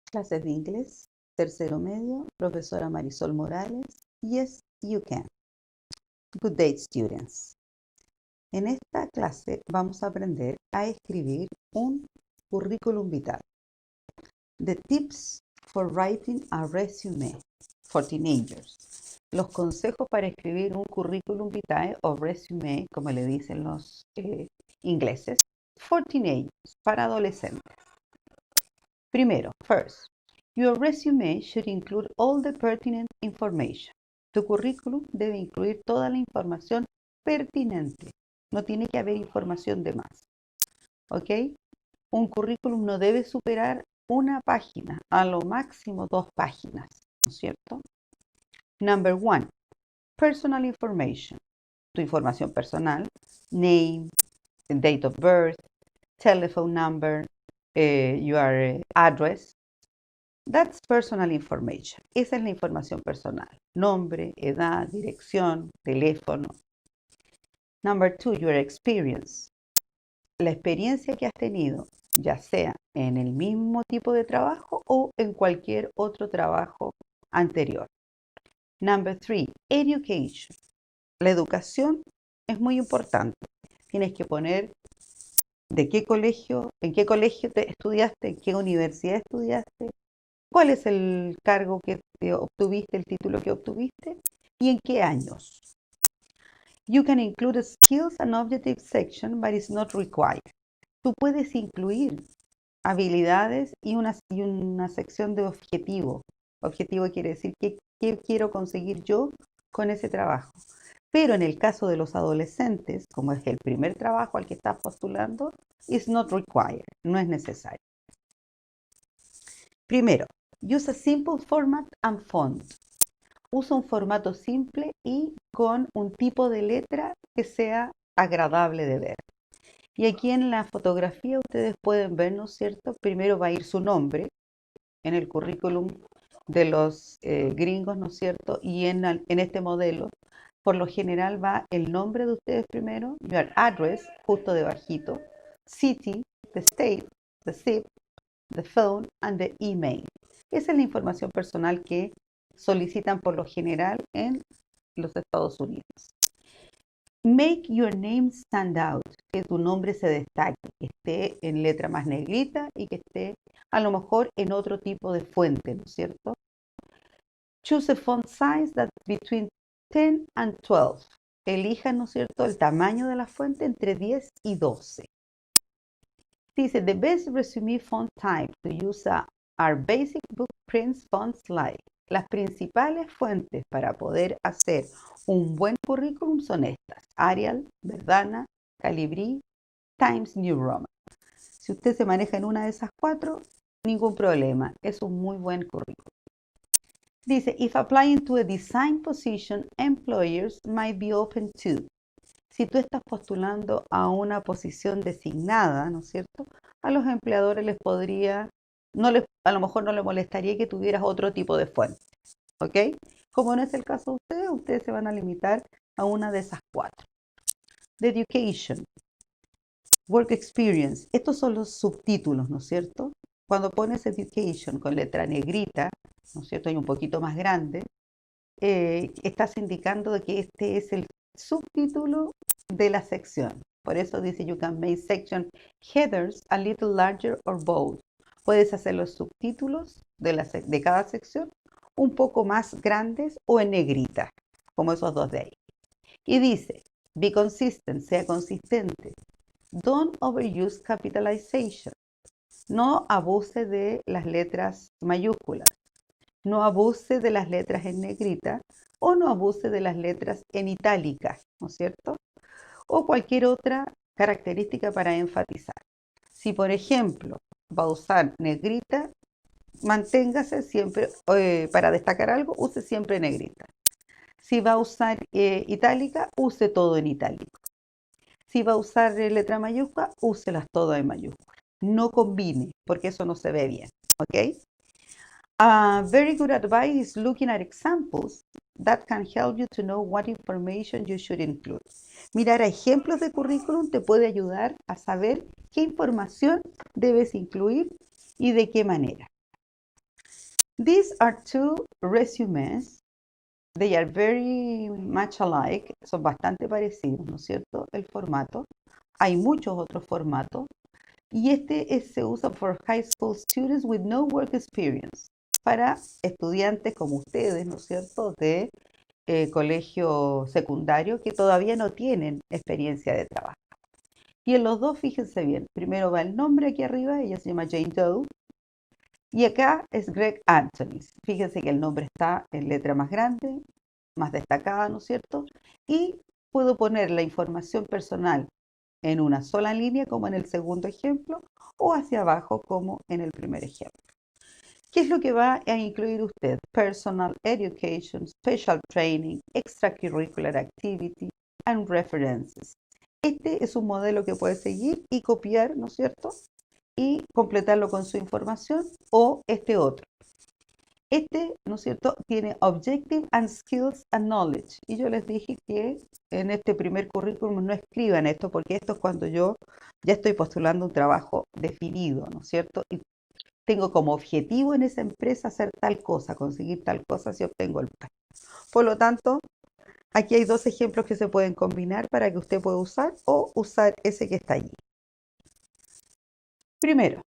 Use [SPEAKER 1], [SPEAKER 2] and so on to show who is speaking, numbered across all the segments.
[SPEAKER 1] Clases de inglés, tercero medio, profesora Marisol Morales. Yes, you can. Good day, students. En esta clase vamos a aprender a escribir un currículum vitae. The tips for writing a resume for teenagers. Los consejos para escribir un currículum vitae o resume, como le dicen los ingleses, for teenagers, para adolescentes. Primero, first, your resume should include all the pertinent information. Tu currículum debe incluir toda la información pertinente. No tiene que haber información de más. ¿Ok? Un currículum no debe superar una página, a lo máximo 2 páginas, ¿no es cierto? Number 1, personal information. Tu información personal, name, date of birth, telephone number, your address. That's personal information. Esa es la información personal. Nombre, edad, dirección, teléfono. Number 2, your experience. La experiencia que has tenido, ya sea en el mismo tipo de trabajo o en cualquier otro trabajo anterior. Number 3, education. La educación es muy importante. Tienes que poner de qué colegio, en qué colegio te estudiaste, en qué universidad estudiaste, cuál es el cargo que obtuviste, el título que obtuviste y en qué años. You can include a skills and objectives section, but it's not required. Tú puedes incluir habilidades y una sección de objetivo. Objetivo quiere decir qué quiero conseguir yo con ese trabajo. Pero en el caso de los adolescentes, como es el primer trabajo al que estás postulando, it's not required, no es necesario. Primero, use a simple format and font. Usa un formato simple y con un tipo de letra que sea agradable de ver. Y aquí en la fotografía ustedes pueden ver, ¿no es cierto? Primero va a ir su nombre en el currículum de los gringos, ¿no es cierto? Y en este modelo, por lo general va el nombre de ustedes primero, your address, justo debajito, city, the state, the zip, the phone, and the email. Esa es la información personal que solicitan por lo general en los Estados Unidos. Make your name stand out, que tu nombre se destaque, que esté en letra más negrita y que esté a lo mejor en otro tipo de fuente, ¿no es cierto? Choose a font size that's between 10 and 12. Elija, ¿no es cierto?, el tamaño de la fuente entre 10 y 12. Dice, the best resume font type to use are basic book prints fonts like. Las principales fuentes para poder hacer un buen currículum son estas: Arial, Verdana, Calibri, Times New Roman. Si usted se maneja en una de esas 4, ningún problema, es un muy buen currículum. Dice, if applying to a design position, employers might be open to. Si tú estás postulando a una posición designada, ¿no es cierto?, a los empleadores les podría, a lo mejor no les molestaría que tuvieras otro tipo de fuente, ¿ok? Como no es el caso de ustedes se van a limitar a una de esas 4. The education, work experience, estos son los subtítulos, ¿no es cierto? Cuando pones education con letra negrita, ¿no es cierto?, y un poquito más grande, estás indicando de que este es el subtítulo de la sección. Por eso dice, you can make section headers a little larger or bold. Puedes hacer los subtítulos de cada sección un poco más grandes o en negrita, como esos dos de ahí. Y dice, be consistent, sea consistente. Don't overuse capitalization. No abuse de las letras mayúsculas. No abuse de las letras en negrita o no abuse de las letras en itálica, ¿no es cierto? O cualquier otra característica para enfatizar. Si, por ejemplo, va a usar negrita, manténgase siempre, para destacar algo, use siempre negrita. Si va a usar itálica, use todo en itálico. Si va a usar letra mayúscula, úselas todas en mayúscula. No combine, porque eso no se ve bien, ¿ok? Very good advice is looking at examples that can help you to know what information you should include. Mirar a ejemplos de currículum te puede ayudar a saber qué información debes incluir y de qué manera. These are two resumes. They are very much alike. Son bastante parecidos, ¿no es cierto? El formato. Hay muchos otros formatos. Y se usa for high school students with no work experience. Para estudiantes como ustedes, ¿no es cierto? De colegio secundario que todavía no tienen experiencia de trabajo. Y en los dos, fíjense bien, primero va el nombre aquí arriba, ella se llama Jane Doe, y acá es Greg Anthony. Fíjense que el nombre está en letra más grande, más destacada, ¿no es cierto? Y puedo poner la información personal en una sola línea, como en el segundo ejemplo, o hacia abajo, como en el primer ejemplo. ¿Qué es lo que va a incluir usted? Personal education, special training, extracurricular activity, and references. Este es un modelo que puede seguir y copiar, ¿no es cierto? Y completarlo con su información, o este otro. Este, ¿no es cierto?, tiene Objective and Skills and Knowledge. Y yo les dije que en este primer currículum no escriban esto, porque esto es cuando yo ya estoy postulando un trabajo definido, ¿no es cierto? Y tengo como objetivo en esa empresa hacer tal cosa, conseguir tal cosa si obtengo el puesto. Por lo tanto, aquí hay dos ejemplos que se pueden combinar para que usted pueda usar o usar ese que está allí. Primero,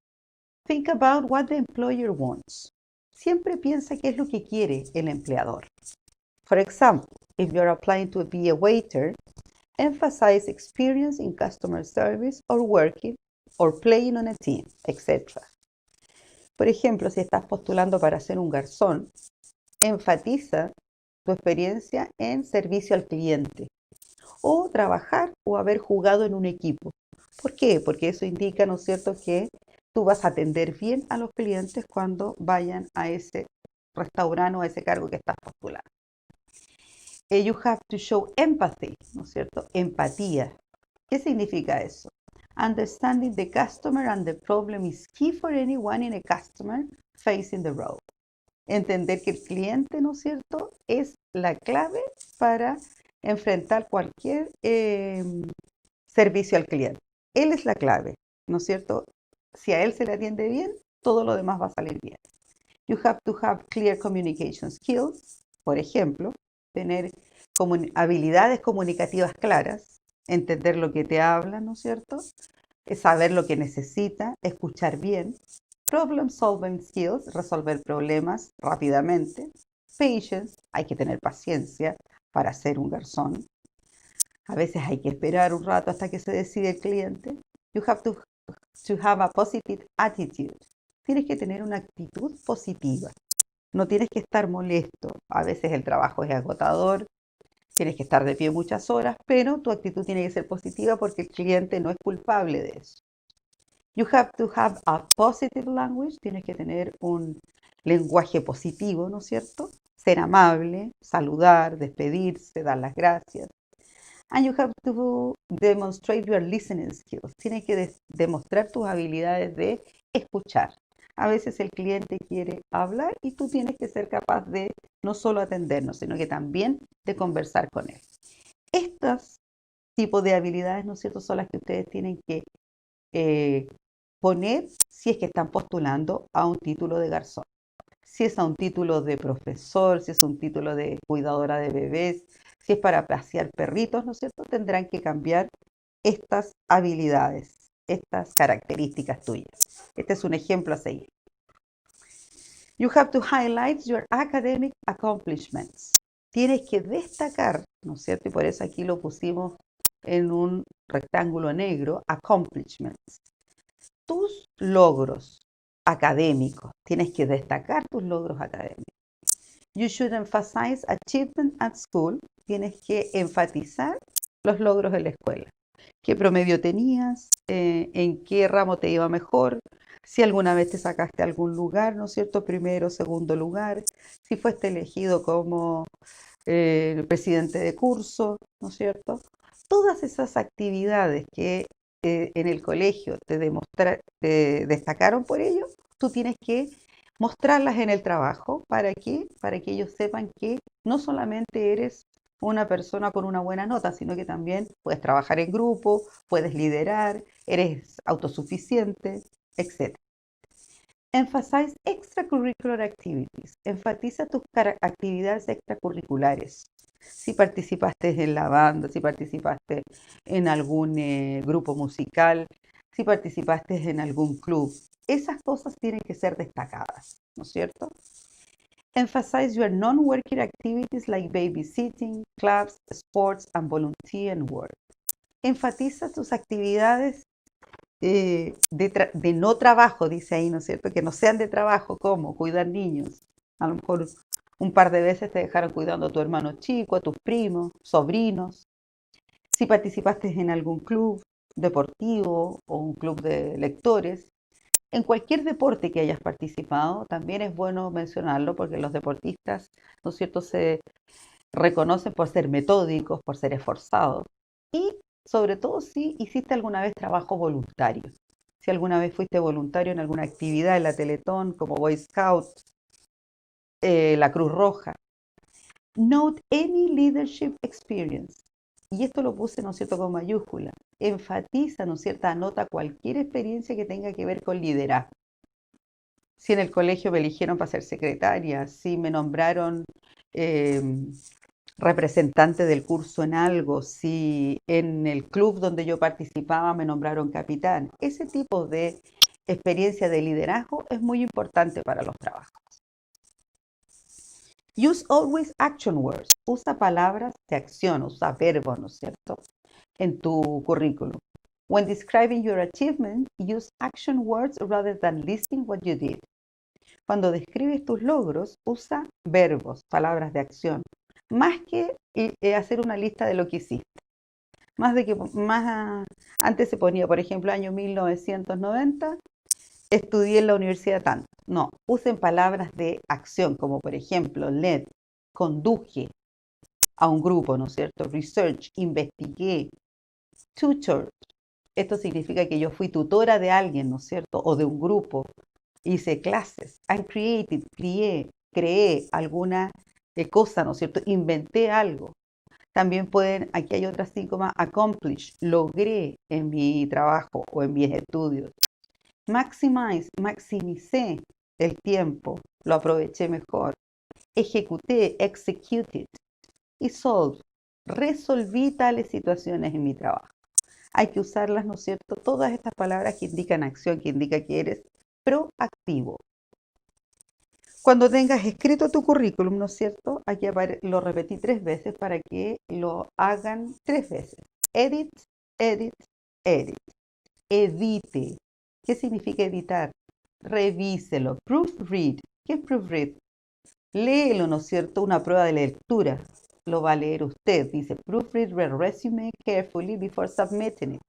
[SPEAKER 1] think about what the employer wants. Siempre piensa qué es lo que quiere el empleador. For example, if you're applying to be a waiter, emphasize experience in customer service or working or playing on a team, etc. Por ejemplo, si estás postulando para ser un garzón, enfatiza tu experiencia en servicio al cliente o trabajar o haber jugado en un equipo. ¿Por qué? Porque eso indica, ¿no es cierto?, que tú vas a atender bien a los clientes cuando vayan a ese restaurante o a ese cargo que estás postulando. You have to show empathy, ¿no es cierto? Empatía. ¿Qué significa eso? Understanding the customer and the problem is key for anyone in a customer facing the road. Entender que el cliente, ¿no es cierto?, es la clave para enfrentar cualquier servicio al cliente. Él es la clave, ¿no es cierto? Si a él se le atiende bien, todo lo demás va a salir bien. You have to have clear communication skills, por ejemplo, tener habilidades comunicativas claras, entender lo que te habla, ¿no es cierto? Saber lo que necesita, escuchar bien. Problem solving skills, resolver problemas rápidamente. Patience, hay que tener paciencia para ser un garzón. A veces hay que esperar un rato hasta que se decide el cliente. You have to have a positive attitude. Tienes que tener una actitud positiva. No tienes que estar molesto. A veces el trabajo es agotador. Tienes que estar de pie muchas horas, pero tu actitud tiene que ser positiva porque el cliente no es culpable de eso. You have to have a positive language. Tienes que tener un lenguaje positivo, ¿no es cierto? Ser amable, saludar, despedirse, dar las gracias. And you have to demonstrate your listening skills. Tienes que demostrar tus habilidades de escuchar. A veces el cliente quiere hablar y tú tienes que ser capaz de no solo atendernos, sino que también de conversar con él. Estos tipos de habilidades, ¿no es cierto?, son las que ustedes tienen que poner si es que están postulando a un título de garzón. Si es a un título de profesor, si es un título de cuidadora de bebés, si es para pasear perritos, ¿no es cierto?, tendrán que cambiar estas habilidades, estas características tuyas. Este es un ejemplo a seguir. You have to highlight your academic accomplishments. Tienes que destacar, ¿no es cierto? Y por eso aquí lo pusimos en un rectángulo negro, accomplishments. Tus logros académicos. Tienes que destacar tus logros académicos. You should emphasize achievement at school. Tienes que enfatizar los logros en la escuela. ¿Qué promedio tenías? ¿En qué ramo te iba mejor? Si alguna vez te sacaste a algún lugar, ¿no es cierto? Primero, segundo lugar. Si fuiste elegido como presidente de curso, ¿no es cierto? Todas esas actividades que en el colegio te destacaron por ello, tú tienes que mostrarlas en el trabajo. ¿Para qué? Para que ellos sepan que no solamente eres una persona con una buena nota, sino que también puedes trabajar en grupo, puedes liderar, eres autosuficiente, etc. Emphasize extracurricular activities. Enfatiza tus actividades extracurriculares. Si participaste en la banda, si participaste en algún grupo musical, si participaste en algún club. Esas cosas tienen que ser destacadas, ¿no es cierto? Emphasize your non-working activities like babysitting, clubs, sports, and volunteer and work. Enfatiza tus actividades de no trabajo, dice ahí, ¿no es cierto? Que no sean de trabajo, como cuidar niños. A lo mejor un par de veces te dejaron cuidando a tu hermano chico, a tus primos, sobrinos. Si participaste en algún club deportivo o un club de lectores, en cualquier deporte que hayas participado, también es bueno mencionarlo porque los deportistas, ¿no es cierto?, se reconocen por ser metódicos, por ser esforzados y sobre todo si hiciste alguna vez trabajo voluntario. Si alguna vez fuiste voluntario en alguna actividad en la Teletón, como Boy Scout, la Cruz Roja. Note any leadership experience. Y esto lo puse, ¿no es cierto?, con mayúscula. Enfatiza, ¿no es cierto?, anota cualquier experiencia que tenga que ver con liderazgo. Si en el colegio me eligieron para ser secretaria, si me nombraron representante del curso en algo, si en el club donde yo participaba me nombraron capitán. Ese tipo de experiencia de liderazgo es muy importante para los trabajos. Use always action words. Usa palabras de acción, usa verbos, ¿no es cierto?, en tu currículum. When describing your achievement, use action words rather than listing what you did. Cuando describes tus logros, usa verbos, palabras de acción, más que hacer una lista de lo que hiciste. Antes se ponía, por ejemplo, año 1990, estudié en la universidad tanto. No, usen palabras de acción, como por ejemplo, led, conduje a un grupo, ¿no es cierto? Research, investigué, tutor. Esto significa que yo fui tutora de alguien, ¿no es cierto? O de un grupo. Hice clases. I created, creé alguna cosa, ¿no es cierto? Inventé algo. También pueden, aquí hay otras 5 más, accomplish, logré en mi trabajo o en mis estudios. Maximize, maximicé el tiempo, lo aproveché mejor. Ejecuté, executed. Y solve, resolví tales situaciones en mi trabajo. Hay que usarlas, ¿no es cierto? Todas estas palabras que indican acción, que indica que eres proactivo. Cuando tengas escrito tu currículum, ¿no es cierto? Aquí lo repetí 3 veces para que lo hagan 3 veces. Edit, edit, edit. Edite. ¿Qué significa editar? Revíselo. Proofread. ¿Qué es proofread? Léelo, ¿no es cierto? Una prueba de lectura. Lo va a leer usted. Dice, proofread your resume carefully before submitting it.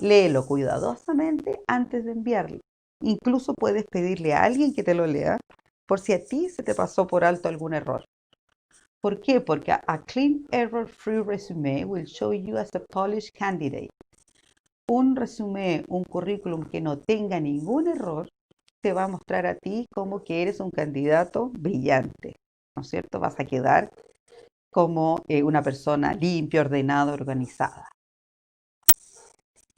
[SPEAKER 1] Léelo cuidadosamente antes de enviarlo. Incluso puedes pedirle a alguien que te lo lea por si a ti se te pasó por alto algún error. ¿Por qué? Porque a clean error-free resume will show you as a polished candidate. Un resumen, un currículum que no tenga ningún error, te va a mostrar a ti como que eres un candidato brillante, ¿no es cierto? Vas a quedar como una persona limpia, ordenada, organizada.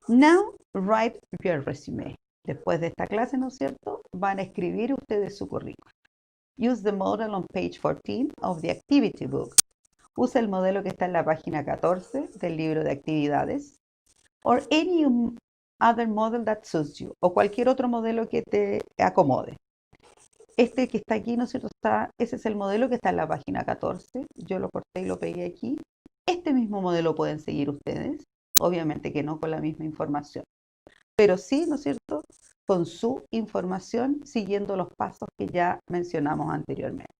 [SPEAKER 1] Now, write your resume. Después de esta clase, ¿no es cierto?, van a escribir ustedes su currículum. Use the model on page 14 of the activity book. Usa el modelo que está en la página 14 del libro de actividades. Or any other model that suits you. O cualquier otro modelo que te acomode. Este que está aquí, ¿no es cierto?, ese es el modelo que está en la página 14. Yo lo corté y lo pegué aquí. Este mismo modelo pueden seguir ustedes. Obviamente que no con la misma información. Pero sí, ¿no es cierto?, con su información siguiendo los pasos que ya mencionamos anteriormente.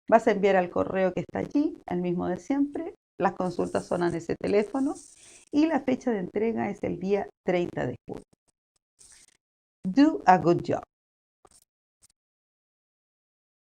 [SPEAKER 1] Vas a enviar al correo que está allí, el mismo de siempre. Las consultas son en ese teléfono y la fecha de entrega es el día 30 de julio. Do a good job.